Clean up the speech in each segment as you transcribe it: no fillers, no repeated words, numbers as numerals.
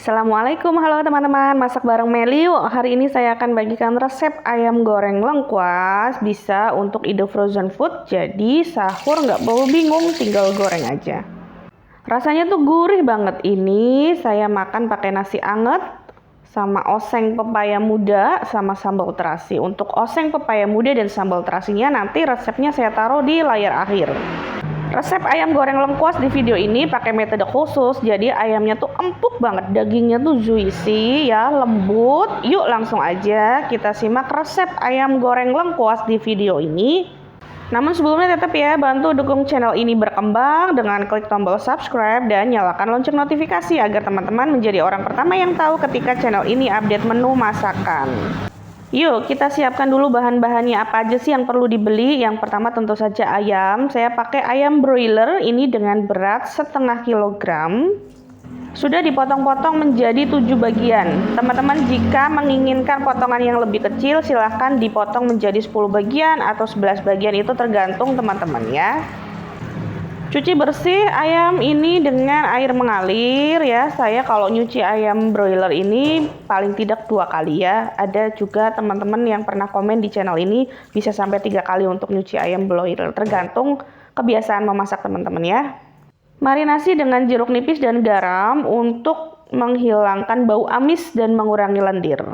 Assalamualaikum, halo teman-teman, masak bareng Meli yuk. Hari ini saya akan bagikan resep ayam goreng lengkuas. Bisa untuk ide frozen food, jadi sahur nggak perlu bingung, tinggal goreng aja. Rasanya tuh gurih banget. Ini saya makan pakai nasi anget sama oseng pepaya muda sama sambal terasi. Untuk oseng pepaya muda dan sambal terasinya nanti resepnya saya taruh di layar akhir. Resep ayam goreng lengkuas di video ini pakai metode khusus, jadi ayamnya tuh empuk banget, dagingnya tuh juicy ya, lembut. Yuk langsung aja kita simak resep ayam goreng lengkuas di video ini. Namun sebelumnya tetap ya, bantu dukung channel ini berkembang dengan klik tombol subscribe dan nyalakan lonceng notifikasi agar teman-teman menjadi orang pertama yang tahu ketika channel ini update menu masakan. Yuk kita siapkan dulu bahan-bahannya apa aja sih yang perlu dibeli. Yang pertama tentu saja ayam. Saya pakai ayam broiler ini dengan berat setengah kilogram. Sudah dipotong-potong menjadi 7 bagian. Teman-teman jika menginginkan potongan yang lebih kecil silahkan dipotong menjadi 10 bagian atau 11 bagian, itu tergantung teman-teman ya. Cuci bersih ayam ini dengan air mengalir ya. Saya kalau nyuci ayam broiler ini paling tidak 2 kali ya. Ada juga teman-teman yang pernah komen di channel ini bisa sampai 3 kali untuk nyuci ayam broiler. Tergantung kebiasaan memasak teman-teman ya. Marinasi dengan jeruk nipis dan garam untuk menghilangkan bau amis dan mengurangi lendir.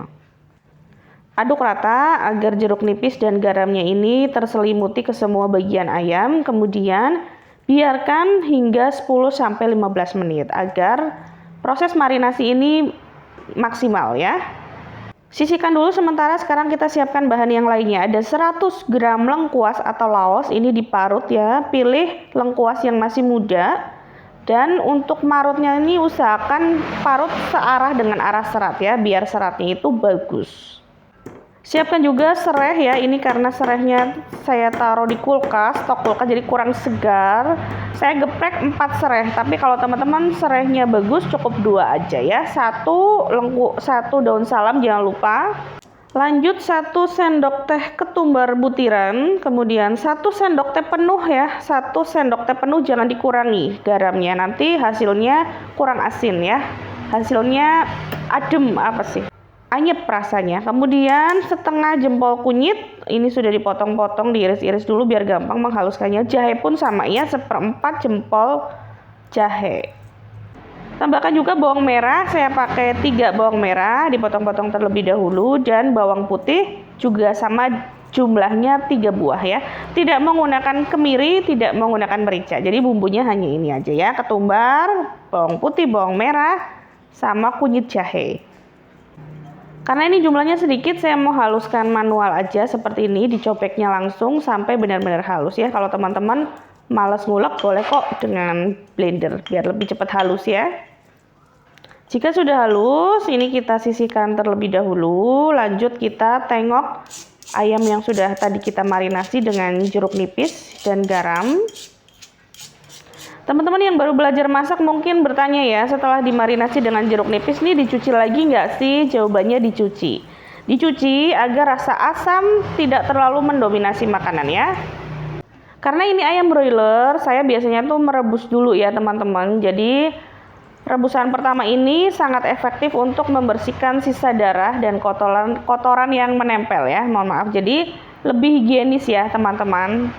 Aduk rata agar jeruk nipis dan garamnya ini terselimuti ke semua bagian ayam. Kemudian biarkan hingga 10-15 menit agar proses marinasi ini maksimal ya. Sisihkan dulu sementara, sekarang kita siapkan bahan yang lainnya. Ada 100 gram lengkuas atau laos, ini diparut ya. Pilih lengkuas yang masih muda. Dan untuk marutnya ini usahakan parut searah dengan arah serat ya, biar seratnya itu bagus. Siapkan juga serai ya, ini karena serainya saya taruh di kulkas, stok kulkas jadi kurang segar. Saya geprek 4 serai, tapi kalau teman-teman serainya bagus cukup 2 aja ya. 1 daun salam jangan lupa. Lanjut 1 sendok teh ketumbar butiran, kemudian 1 sendok teh penuh ya. 1 sendok teh penuh, jangan dikurangi garamnya, nanti hasilnya kurang asin ya. Hasilnya adem anyep rasanya. Kemudian setengah jempol kunyit, ini sudah dipotong-potong, diiris-iris dulu biar gampang menghaluskannya. Jahe pun sama ya, 1/4 jempol jahe. Tambahkan juga bawang merah, saya pakai 3 bawang merah, dipotong-potong terlebih dahulu. Dan bawang putih juga sama jumlahnya 3 buah ya. Tidak menggunakan kemiri, tidak menggunakan merica, jadi bumbunya hanya ini aja ya. Ketumbar, bawang putih, bawang merah, sama kunyit jahe. Karena ini jumlahnya sedikit, saya mau haluskan manual aja seperti ini, dicobeknya langsung sampai benar-benar halus ya. Kalau teman-teman males ngulek boleh kok dengan blender biar lebih cepat halus ya. Jika sudah halus, ini kita sisihkan terlebih dahulu. Lanjut kita tengok ayam yang sudah tadi kita marinasi dengan jeruk nipis dan garam. Teman-teman yang baru belajar masak mungkin bertanya ya, setelah dimarinasi dengan jeruk nipis nih dicuci lagi nggak sih? Jawabannya dicuci. Dicuci agar rasa asam tidak terlalu mendominasi makanan ya. Karena ini ayam broiler, saya biasanya tuh merebus dulu ya teman-teman. Jadi rebusan pertama ini sangat efektif untuk membersihkan sisa darah dan kotoran yang menempel ya. Mohon maaf, jadi lebih higienis ya teman-teman.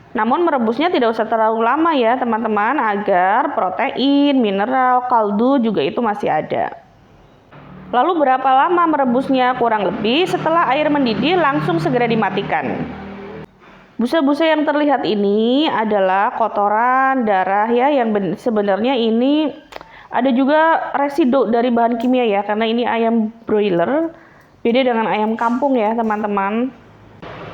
Namun merebusnya tidak usah terlalu lama ya teman-teman, agar protein, mineral, kaldu juga itu masih ada. Lalu berapa lama merebusnya? Kurang lebih setelah air mendidih langsung segera dimatikan. Busa-busa yang terlihat ini adalah kotoran darah ya, yang sebenarnya ini ada juga residu dari bahan kimia ya, karena ini ayam broiler, beda dengan ayam kampung ya teman-teman.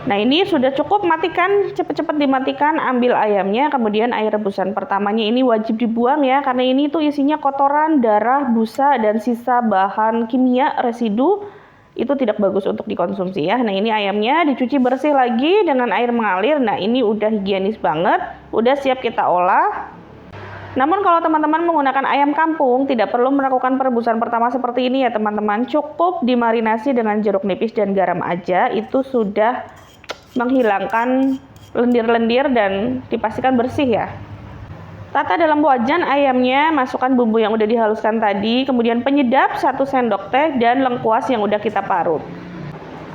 Nah ini sudah cukup, matikan, cepat-cepat dimatikan, ambil ayamnya, kemudian air rebusan pertamanya ini wajib dibuang ya, karena ini tuh isinya kotoran, darah, busa, dan sisa bahan kimia, residu, itu tidak bagus untuk dikonsumsi ya. Nah ini ayamnya dicuci bersih lagi dengan air mengalir, nah ini udah higienis banget, udah siap kita olah. Namun kalau teman-teman menggunakan ayam kampung, tidak perlu melakukan perebusan pertama seperti ini ya teman-teman, cukup dimarinasi dengan jeruk nipis dan garam aja, itu sudah menghilangkan lendir-lendir dan dipastikan bersih ya. Tata dalam wajan ayamnya, masukkan bumbu yang udah dihaluskan tadi, kemudian penyedap 1 sendok teh dan lengkuas yang udah kita parut.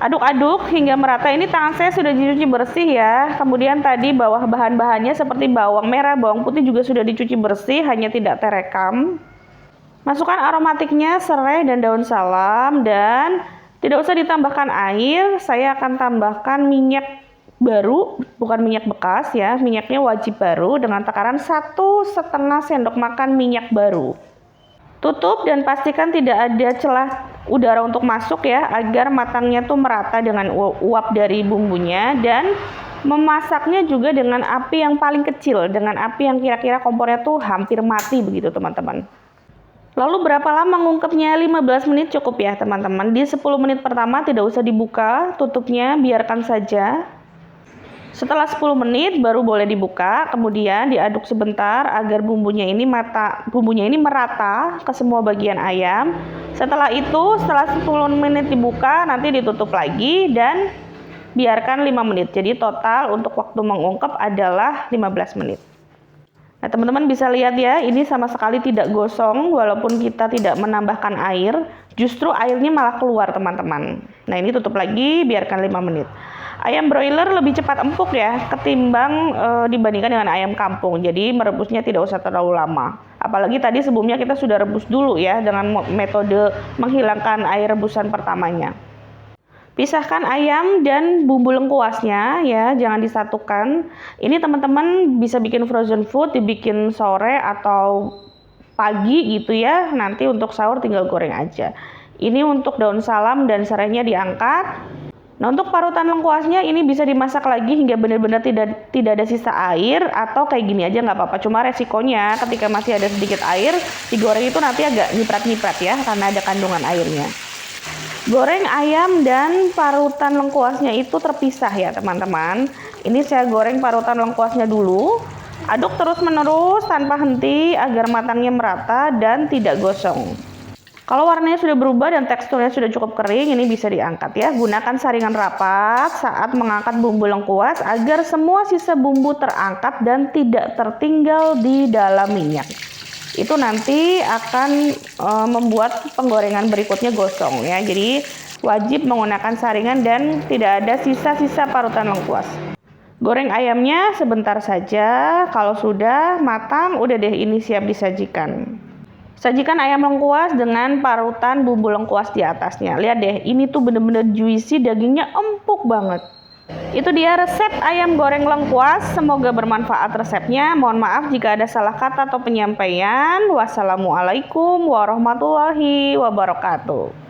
Aduk-aduk hingga merata. Ini tangan saya sudah dicuci bersih ya. Kemudian tadi bawah bahan-bahannya seperti bawang merah, bawang putih juga sudah dicuci bersih, hanya tidak terekam. Masukkan aromatiknya, serai dan daun salam, dan tidak usah ditambahkan air. Saya akan tambahkan minyak baru, bukan minyak bekas ya. Minyaknya wajib baru dengan takaran 1,5 sendok makan minyak baru. Tutup dan pastikan tidak ada celah udara untuk masuk ya, agar matangnya tuh merata dengan uap dari bumbunya, dan memasaknya juga dengan api yang paling kecil, dengan api yang kira-kira kompornya tuh hampir mati begitu teman-teman. Lalu berapa lama ngungkepnya? 15 menit cukup ya teman-teman. Di 10 menit pertama tidak usah dibuka, tutupnya biarkan saja. Setelah 10 menit baru boleh dibuka, kemudian diaduk sebentar agar bumbunya ini merata ke semua bagian ayam. Setelah 10 menit dibuka, nanti ditutup lagi dan biarkan 5 menit. Jadi total untuk waktu mengungkep adalah 15 menit. Nah, teman-teman bisa lihat ya, ini sama sekali tidak gosong walaupun kita tidak menambahkan air, justru airnya malah keluar teman-teman. Nah, ini tutup lagi, biarkan 5 menit. Ayam broiler lebih cepat empuk ya ketimbang dibandingkan dengan ayam kampung. Jadi merebusnya tidak usah terlalu lama. Apalagi tadi sebelumnya kita sudah rebus dulu ya dengan metode menghilangkan air rebusan pertamanya. Pisahkan ayam dan bumbu lengkuasnya ya, jangan disatukan. Ini teman-teman bisa bikin frozen food, dibikin sore atau pagi gitu ya. Nanti untuk sahur tinggal goreng aja. Ini untuk daun salam dan serainya diangkat. Nah, untuk parutan lengkuasnya ini bisa dimasak lagi hingga benar-benar tidak ada sisa air, atau kayak gini aja nggak apa-apa. Cuma resikonya ketika masih ada sedikit air, digoreng itu nanti agak nyiprat-nyiprat ya karena ada kandungan airnya. Goreng ayam dan parutan lengkuasnya itu terpisah ya teman-teman. Ini saya goreng parutan lengkuasnya dulu. Aduk terus-menerus tanpa henti agar matangnya merata dan tidak gosong. Kalau warnanya sudah berubah dan teksturnya sudah cukup kering, ini bisa diangkat ya. Gunakan saringan rapat saat mengangkat bumbu lengkuas agar semua sisa bumbu terangkat dan tidak tertinggal di dalam minyak. Itu nanti akan membuat penggorengan berikutnya gosong ya. Jadi wajib menggunakan saringan dan tidak ada sisa-sisa parutan lengkuas. Goreng ayamnya sebentar saja. Kalau sudah matang, udah deh, ini siap disajikan. Sajikan ayam lengkuas dengan parutan bumbu lengkuas di atasnya. Lihat deh, ini tuh bener-bener juicy, dagingnya empuk banget. Itu dia resep ayam goreng lengkuas. Semoga bermanfaat resepnya. Mohon maaf jika ada salah kata atau penyampaian. Wassalamualaikum warahmatullahi wabarakatuh.